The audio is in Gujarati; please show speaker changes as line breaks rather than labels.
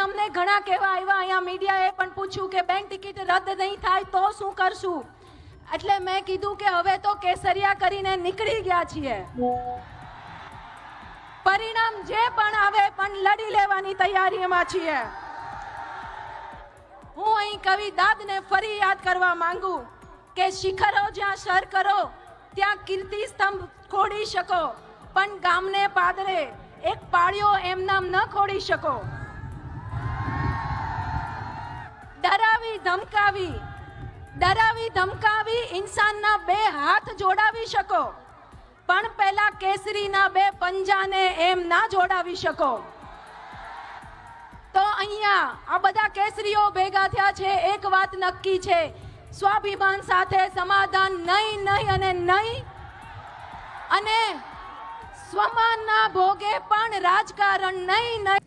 અમને ઘણા કહેવા આવ્યા, અહીંયા મીડિયાએ પણ પૂછ્યું કે બેંક ટિકિટ રદ નહીં થાય તો શું કરશું? એટલે મેં કીધું કે હવે તો કેસરિયા કરીને નીકળી ગયા છીએ, પરિણામ જે પણ આવે પણ લડી લેવાની તૈયારીમાં છીએ. હું અહીં કવિ દાદને ફરી યાદ કરવા માંગુ કે શિખરો જ્યાં સર કરો ત્યાં કીર્તિ સ્તંભ ખોડી શકો, પણ ગામને પાદરે એક પાળિયો એમ નામ ન ખોડી શકો. ડરાવી ધમકાવી ઇન્સાનના બે હાથ જોડાવી શકો, પણ પહેલા કેસરીના બે પંજાને એમ ના જોડાવી શકો. તો અહીંયા આ બધા કેસરીઓ ભેગા થયા છે. એક વાત નક્કી છે, સ્વાભિમાન સાથે સમાધાન નહીં, નહીં અને નહીં, અને સ્વમાનના ભોગે પણ રાજકારણ નહીં, નહીં.